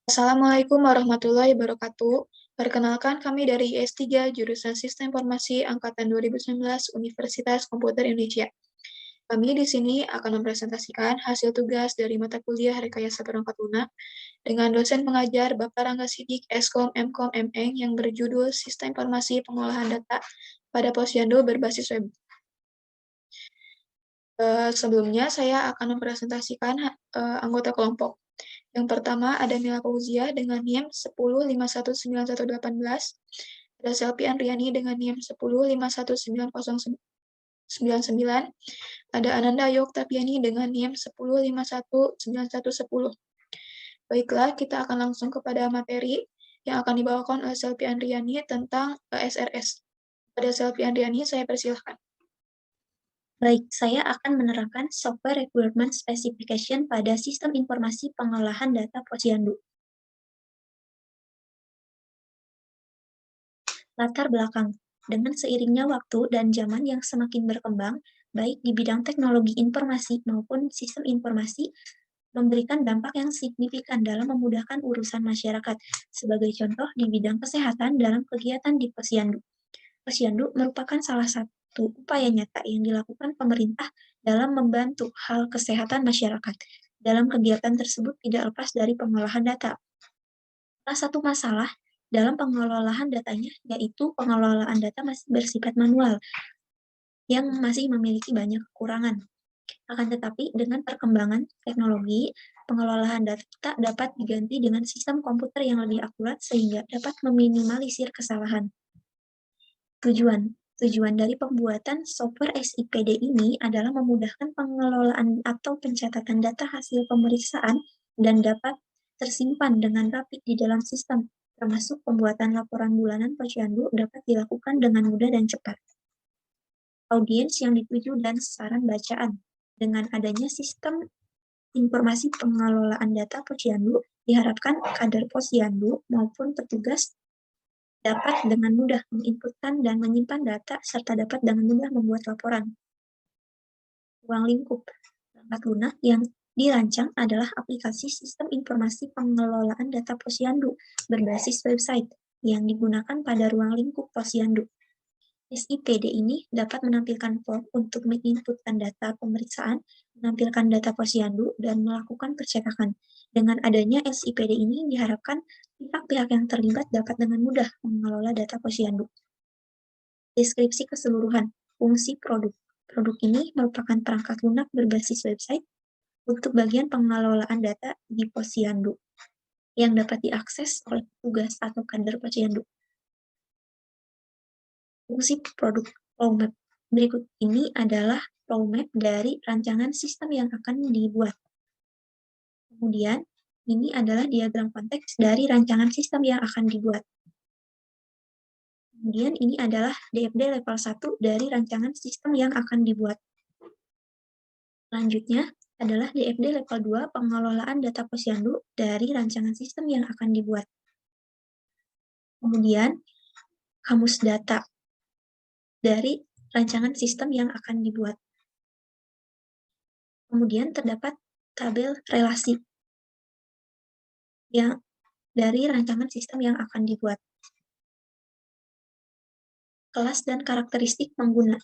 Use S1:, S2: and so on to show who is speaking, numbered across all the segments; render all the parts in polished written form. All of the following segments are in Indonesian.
S1: Assalamualaikum warahmatullahi wabarakatuh. Perkenalkan kami dari IS3 jurusan Sistem Informasi Angkatan 2019 Universitas Komputer Indonesia. Kami di sini akan mempresentasikan hasil tugas dari mata kuliah Rekayasa Perangkat Lunak dengan dosen pengajar Bapak Rangga Sidik, Eskom, Mkom, Meng yang berjudul Sistem Informasi Pengolahan Data pada Posyandu berbasis web. Sebelumnya saya akan mempresentasikan anggota kelompok. Yang pertama ada Mila Fauzia dengan NIM 10519118, ada Selvi Andriani dengan NIM 10519099, ada Ananda Yoktapiani dengan NIM 10519110. Baiklah, kita akan langsung kepada materi yang akan dibawakan oleh Selvi Andriani tentang SRS. Pada Selvi Andriani, saya persilahkan.
S2: Baik, saya akan menerangkan Software Requirement Specification pada Sistem Informasi Pengolahan Data Posyandu. Latar belakang. Dengan seiringnya waktu dan zaman yang semakin berkembang, baik di bidang teknologi informasi maupun sistem informasi, memberikan dampak yang signifikan dalam memudahkan urusan masyarakat. Sebagai contoh, di bidang kesehatan dalam kegiatan di Posyandu. Posyandu merupakan salah satu upaya nyata yang dilakukan pemerintah dalam membantu hal kesehatan masyarakat. Dalam kegiatan tersebut tidak lepas dari pengolahan data. Salah satu masalah dalam pengelolaan datanya yaitu pengelolaan data masih bersifat manual yang masih memiliki banyak kekurangan. Akan tetapi, dengan perkembangan teknologi, pengelolaan data dapat diganti dengan sistem komputer yang lebih akurat sehingga dapat meminimalisir kesalahan. Tujuan dari pembuatan software SIPD ini adalah memudahkan pengelolaan atau pencatatan data hasil pemeriksaan dan dapat tersimpan dengan rapi di dalam sistem, termasuk pembuatan laporan bulanan posyandu dapat dilakukan dengan mudah dan cepat. Audiens yang dituju dan saran bacaan. Dengan adanya sistem informasi pengelolaan data posyandu, diharapkan kader posyandu maupun petugas dapat dengan mudah menginputkan dan menyimpan data serta dapat dengan mudah membuat laporan. Ruang lingkup perangkat lunak yang dirancang adalah aplikasi sistem informasi pengelolaan data posyandu berbasis website yang digunakan pada ruang lingkup posyandu. SIPD ini dapat menampilkan form untuk menginputkan data pemeriksaan, menampilkan data posyandu, dan melakukan percetakan. Dengan adanya SIPD ini diharapkan pihak-pihak yang terlibat dapat dengan mudah mengelola data posyandu. Deskripsi keseluruhan fungsi produk. Produk ini merupakan perangkat lunak berbasis website untuk bagian pengelolaan data di posyandu yang dapat diakses oleh petugas atau kader posyandu. Fungsi produk roadmap. Berikut ini adalah roadmap dari rancangan sistem yang akan dibuat. Kemudian, ini adalah diagram konteks dari rancangan sistem yang akan dibuat. Kemudian, ini adalah DFD level 1 dari rancangan sistem yang akan dibuat. Selanjutnya adalah DFD level 2 pengelolaan data posyandu dari rancangan sistem yang akan dibuat. Kemudian, kamus data dari rancangan sistem yang akan dibuat. Kemudian terdapat tabel relasi yang dari rancangan sistem yang akan dibuat. Kelas dan karakteristik pengguna.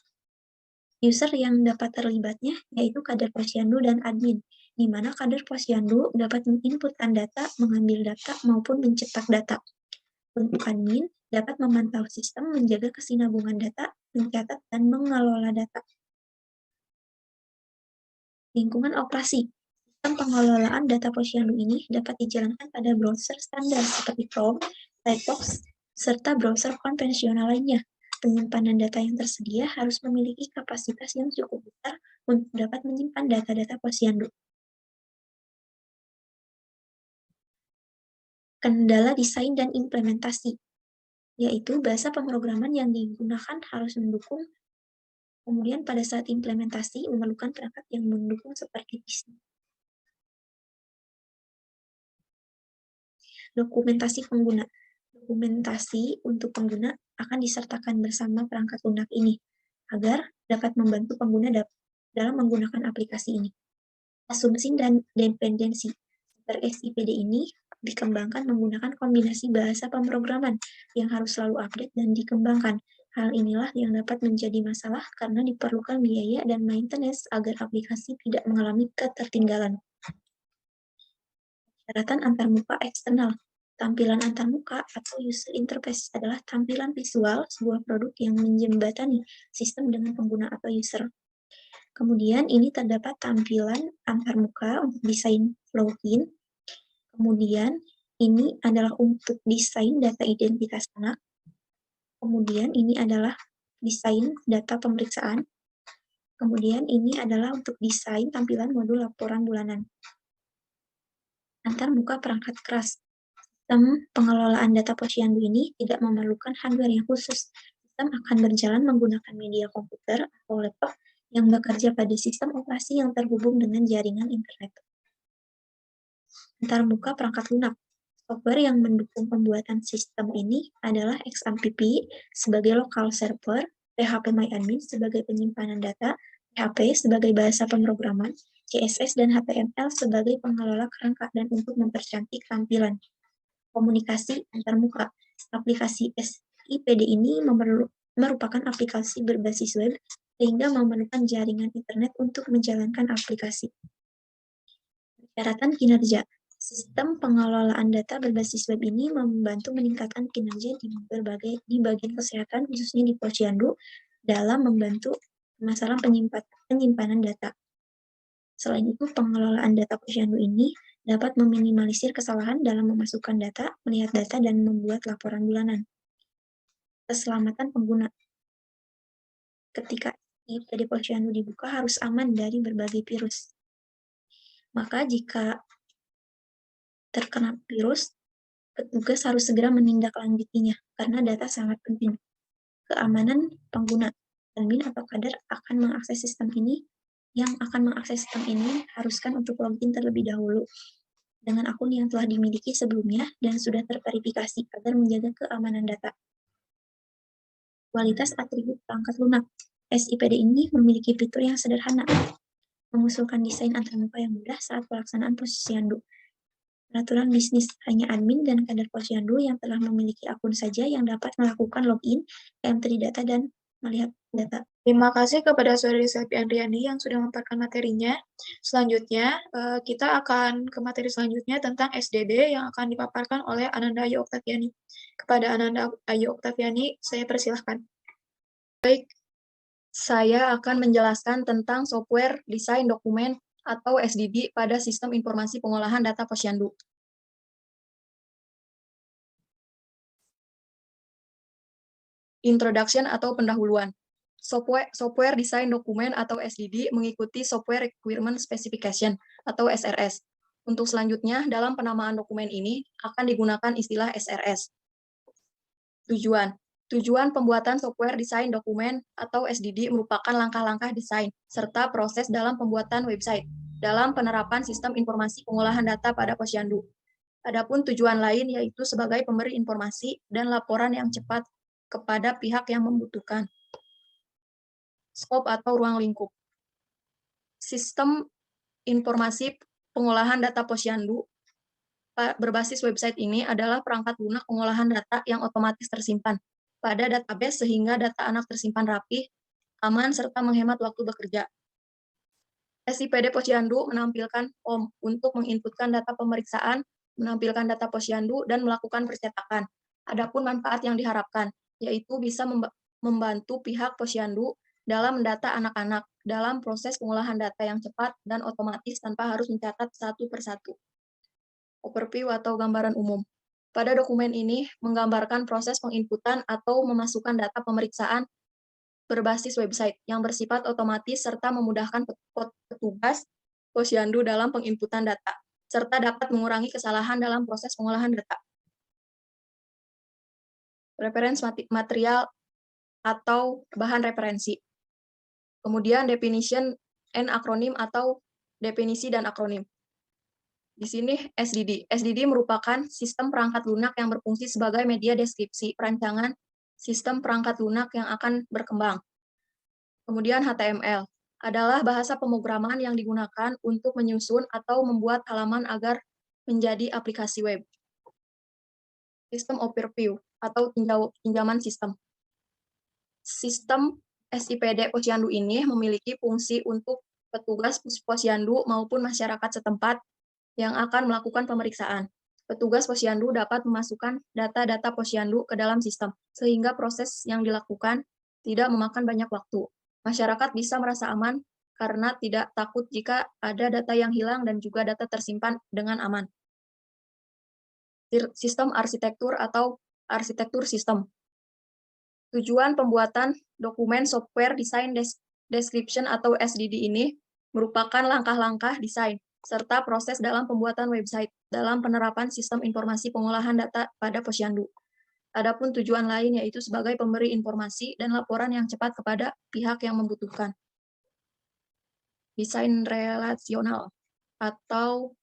S2: User yang dapat terlibatnya yaitu kader posyandu dan admin, di mana kader posyandu dapat menginputkan data, mengambil data, maupun mencetak data. Untuk admin dapat memantau sistem, menjaga kesinambungan data, mencatat, dan mengelola data. Lingkungan operasi. Sistem pengelolaan data posyandu ini dapat dijalankan pada browser standar seperti Chrome, Firefox, serta browser konvensional lainnya. Penyimpanan data yang tersedia harus memiliki kapasitas yang cukup besar untuk dapat menyimpan data-data posyandu. Kendala desain dan implementasi, yaitu bahasa pemrograman yang digunakan harus mendukung, kemudian pada saat implementasi memerlukan perangkat yang mendukung seperti PC. Dokumentasi pengguna. Dokumentasi untuk pengguna akan disertakan bersama perangkat lunak ini, agar dapat membantu pengguna dalam menggunakan aplikasi ini. Asumsi dan dependensi. Per SIPD ini dikembangkan menggunakan kombinasi bahasa pemrograman yang harus selalu update dan dikembangkan. Hal inilah yang dapat menjadi masalah karena diperlukan biaya dan maintenance agar aplikasi tidak mengalami ketertinggalan. Persyaratan antarmuka eksternal. Tampilan antarmuka atau user interface adalah tampilan visual sebuah produk yang menjembatani sistem dengan pengguna atau user. Kemudian ini terdapat tampilan antarmuka untuk desain login. Kemudian ini adalah untuk desain data identitas anak. Kemudian ini adalah desain data pemeriksaan. Kemudian ini adalah untuk desain tampilan modul laporan bulanan. Antarmuka perangkat keras. Sistem pengelolaan data Posyandu ini tidak memerlukan hardware yang khusus. Sistem akan berjalan menggunakan media komputer atau laptop yang bekerja pada sistem operasi yang terhubung dengan jaringan internet. Antarmuka perangkat lunak. Software yang mendukung pembuatan sistem ini adalah XAMPP sebagai local server, PHPMyAdmin sebagai penyimpanan data, PHP sebagai bahasa pemrograman, CSS dan HTML sebagai pengelola kerangka dan untuk mempercantik tampilan. Komunikasi antarmuka. Aplikasi SIPD ini merupakan aplikasi berbasis web sehingga memerlukan jaringan internet untuk menjalankan aplikasi. Persyaratan kinerja. Sistem pengelolaan data berbasis web ini membantu meningkatkan kinerja di bagian kesehatan, khususnya di Posyandu, dalam membantu permasalahan penyimpanan data. Selain itu, pengelolaan data Posyandu ini dapat meminimalisir kesalahan dalam memasukkan data, melihat data, dan membuat laporan bulanan. Keselamatan pengguna. Ketika IPD Posyandu dibuka harus aman dari berbagai virus. Maka jika terkena virus, petugas harus segera menindaklanjutinya karena data sangat penting. Keamanan pengguna. Admin atau kader akan mengakses sistem ini haruskan untuk login terlebih dahulu dengan akun yang telah dimiliki sebelumnya dan sudah terverifikasi agar menjaga keamanan data. Kualitas atribut perangkat lunak. SIPD ini memiliki fitur yang sederhana, mengusulkan desain antarmuka yang mudah saat pelaksanaan Posyandu. Peraturan bisnis, hanya admin dan kader Posyandu yang telah memiliki akun saja yang dapat melakukan login, entry data, dan melihat data.
S1: Terima kasih kepada Saudari Selvi Andriani yang sudah memaparkan materinya. Selanjutnya, kita akan ke materi selanjutnya tentang SDD yang akan dipaparkan oleh Ananda Ayu Oktaviani. Kepada Ananda Ayu Oktaviani, saya persilahkan.
S3: Baik, saya akan menjelaskan tentang software desain dokumen atau SDD pada Sistem Informasi Pengolahan Data Posyandu. Introduction atau pendahuluan. Software desain dokumen atau SDD mengikuti Software Requirement Specification atau SRS. Untuk selanjutnya, dalam penamaan dokumen ini akan digunakan istilah SRS. Tujuan pembuatan software desain dokumen atau SDD merupakan langkah-langkah desain serta proses dalam pembuatan website dalam penerapan sistem informasi pengolahan data pada Posyandu. Adapun tujuan lain yaitu sebagai pemberi informasi dan laporan yang cepat kepada pihak yang membutuhkan. Skop atau ruang lingkup. Sistem informasi pengolahan data Posyandu berbasis website ini adalah perangkat lunak pengolahan data yang otomatis tersimpan pada database sehingga data anak tersimpan rapi, aman, serta menghemat waktu bekerja. SIPD Posyandu menampilkan form untuk menginputkan data pemeriksaan, menampilkan data Posyandu, dan melakukan percetakan. Adapun manfaat yang diharapkan, yaitu bisa membantu pihak Posyandu dalam mendata anak-anak dalam proses pengolahan data yang cepat dan otomatis tanpa harus mencatat satu persatu. Overview atau gambaran umum. Pada dokumen ini menggambarkan proses penginputan atau memasukkan data pemeriksaan berbasis website yang bersifat otomatis serta memudahkan petugas Posyandu dalam penginputan data, serta dapat mengurangi kesalahan dalam proses pengolahan data. Referensi material atau bahan referensi. Kemudian definition and akronim atau definisi dan akronim. Di sini SDD. SDD merupakan sistem perangkat lunak yang berfungsi sebagai media deskripsi perancangan sistem perangkat lunak yang akan berkembang. Kemudian HTML adalah bahasa pemrograman yang digunakan untuk menyusun atau membuat halaman agar menjadi aplikasi web. Sistem overview atau pinjaman sistem. Sistem SIPD Posyandu ini memiliki fungsi untuk petugas posyandu maupun masyarakat setempat yang akan melakukan pemeriksaan. Petugas posyandu dapat memasukkan data-data posyandu ke dalam sistem, sehingga proses yang dilakukan tidak memakan banyak waktu. Masyarakat bisa merasa aman karena tidak takut jika ada data yang hilang dan juga data tersimpan dengan aman. Sistem arsitektur atau arsitektur sistem. Tujuan pembuatan dokumen software design description atau SDD ini merupakan langkah-langkah desain serta proses dalam pembuatan website dalam penerapan sistem informasi pengolahan data pada posyandu. Adapun tujuan lain yaitu sebagai pemberi informasi dan laporan yang cepat kepada pihak yang membutuhkan. Desain relasional atau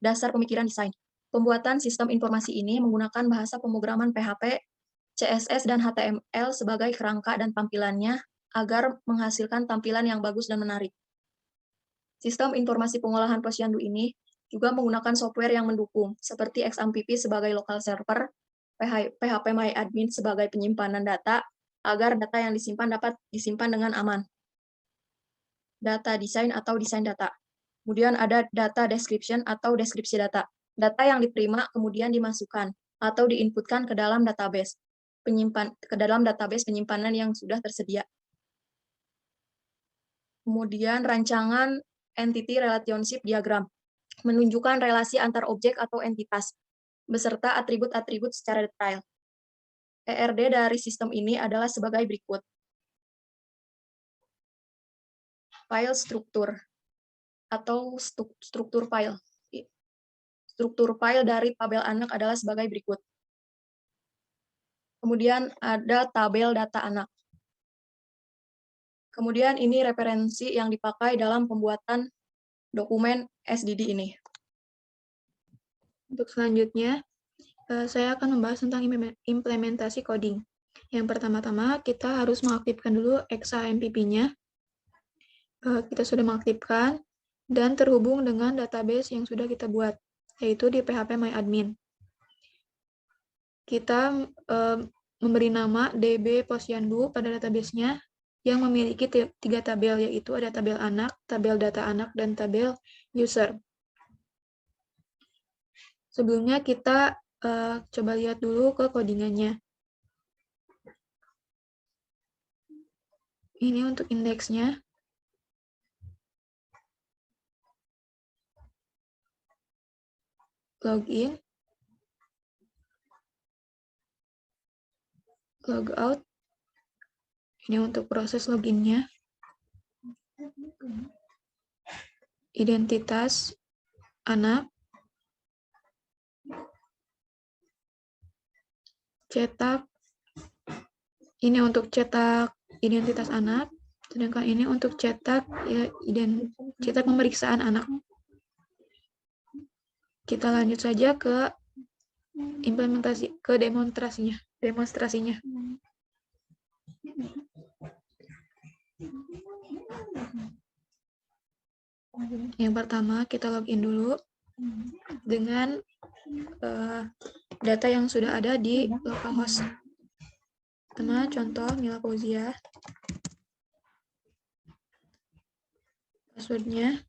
S3: dasar pemikiran desain. Pembuatan sistem informasi ini menggunakan bahasa pemrograman PHP, CSS, dan HTML sebagai kerangka dan tampilannya agar menghasilkan tampilan yang bagus dan menarik. Sistem informasi pengolahan posyandu ini juga menggunakan software yang mendukung, seperti XAMPP sebagai local server, PHPMyAdmin sebagai penyimpanan data, agar data yang disimpan dapat disimpan dengan aman. Data design atau desain data. Kemudian ada data description atau deskripsi data. Data yang diterima kemudian dimasukkan atau diinputkan ke dalam database penyimpanan yang sudah tersedia. Kemudian rancangan entity relationship diagram menunjukkan relasi antar objek atau entitas beserta atribut-atribut secara detail. ERD dari sistem ini adalah sebagai berikut. File struktur atau struktur file. Struktur file dari tabel anak adalah sebagai berikut. Kemudian ada tabel data anak. Kemudian ini referensi yang dipakai dalam pembuatan dokumen SDD ini.
S1: Untuk selanjutnya, saya akan membahas tentang implementasi coding. Yang pertama-tama, kita harus mengaktifkan dulu XAMPP-nya. Kita sudah mengaktifkan dan terhubung dengan database yang sudah kita buat, yaitu di PHPMyAdmin. Kita memberi nama DB Posyandu pada database-nya yang memiliki 3 tabel, yaitu ada tabel anak, tabel data anak, dan tabel user. Sebelumnya kita coba lihat dulu ke codingannya. Ini untuk indeksnya. Login. Logout. Ini untuk proses loginnya. Identitas anak. Cetak. Ini untuk cetak identitas anak. Sedangkan ini untuk cetak cetak pemeriksaan anak. Kita lanjut saja ke demonstrasinya. Yang pertama, kita login dulu dengan data yang sudah ada di localhost. Pertama, contoh Mila Fauzia. Passwordnya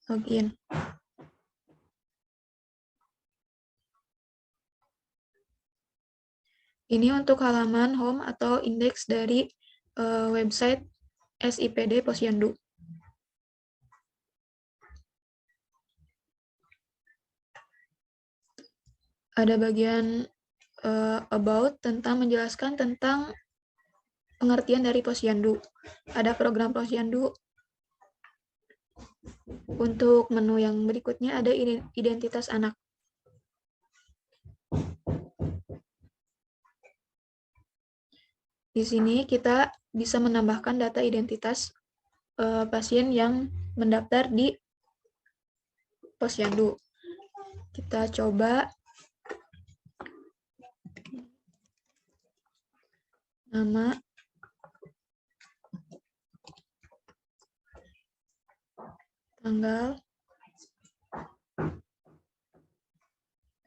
S1: login. Ini untuk halaman home atau indeks dari website SIPD Posyandu. Ada bagian about tentang menjelaskan tentang pengertian dari posyandu. Ada program posyandu. Untuk menu yang berikutnya ada identitas anak. Di sini kita bisa menambahkan data identitas pasien yang mendaftar di posyandu. Kita coba nama, tanggal,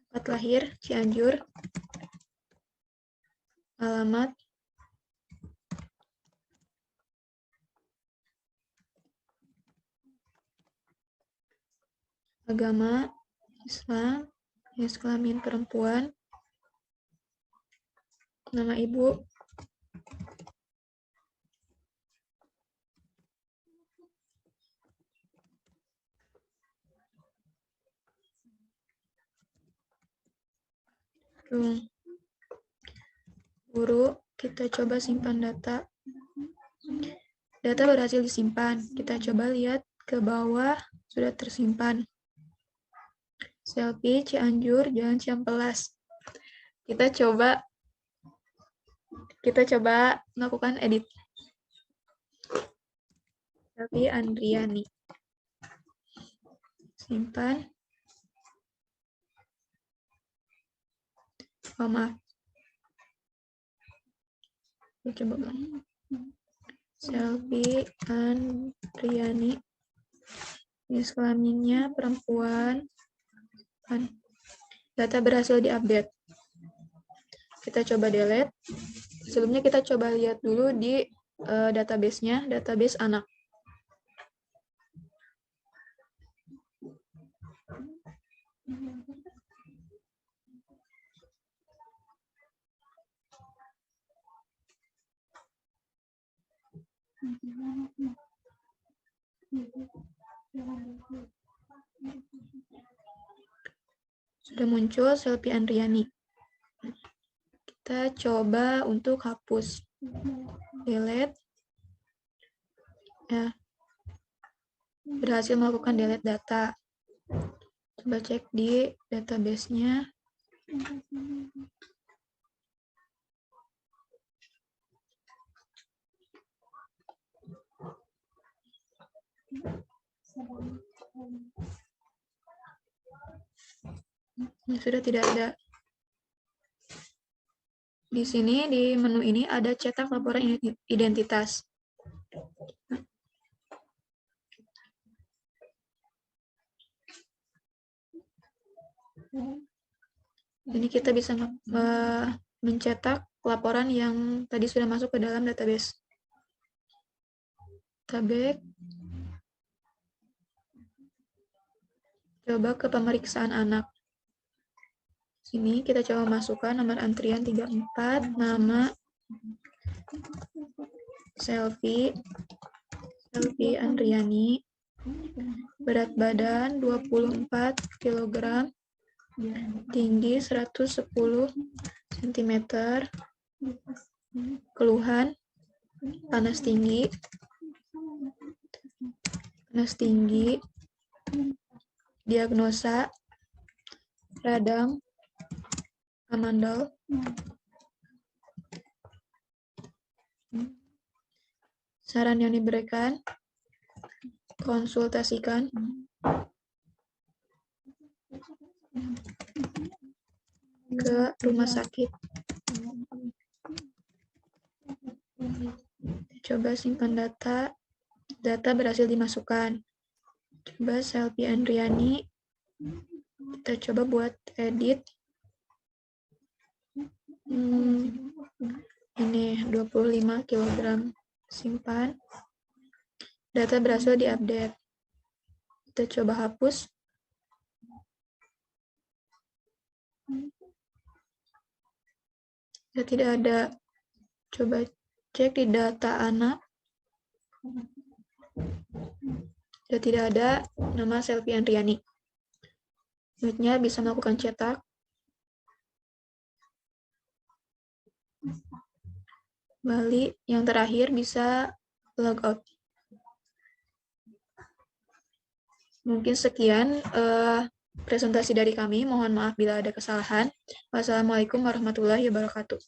S1: tempat lahir Cianjur, alamat, agama Islam, jenis kelamin perempuan, nama ibu, guru. Kita coba simpan data. Data berhasil disimpan. Kita coba lihat ke bawah, sudah tersimpan. Selfie Cianjur, Jalan Ciampelas. Kita coba melakukan edit. Selfie Andriani. Simpan. Oh, maaf. Coba ulang. Selfie Andriani. Jenis kelaminnya perempuan. Data berhasil diupdate. Kita coba delete. Sebelumnya kita coba lihat dulu di database-nya, database anak. Sudah muncul Selfie Andriani. Kita coba untuk hapus. Delete. Ya. Berhasil melakukan delete data. Coba cek di database-nya. Sudah tidak ada. Di sini, di menu ini ada cetak laporan identitas. Ini kita bisa mencetak laporan yang tadi sudah masuk ke dalam database. Tabek. Coba ke pemeriksaan anak. Sini kita coba masukkan nomor antrian 34, nama, Selfie Andriani, berat badan 24 kg, tinggi 110 cm, keluhan, panas tinggi, diagnosa, radang, amandel, saran yang diberikan, konsultasikan, ke rumah sakit. Coba simpan data. Data berhasil dimasukkan. Coba Selfie Andriani. Kita coba buat edit. Ini 25 kg. Simpan. Data berhasil diupdate. Kita coba hapus. Ya, tidak ada. Coba cek di data anak. Ya, tidak ada nama Selfie Andriani. Selanjutnya bisa melakukan cetak. Kembali. Yang terakhir bisa logout. Mungkin sekian presentasi dari kami. Mohon maaf bila ada kesalahan. Wassalamualaikum warahmatullahi wabarakatuh.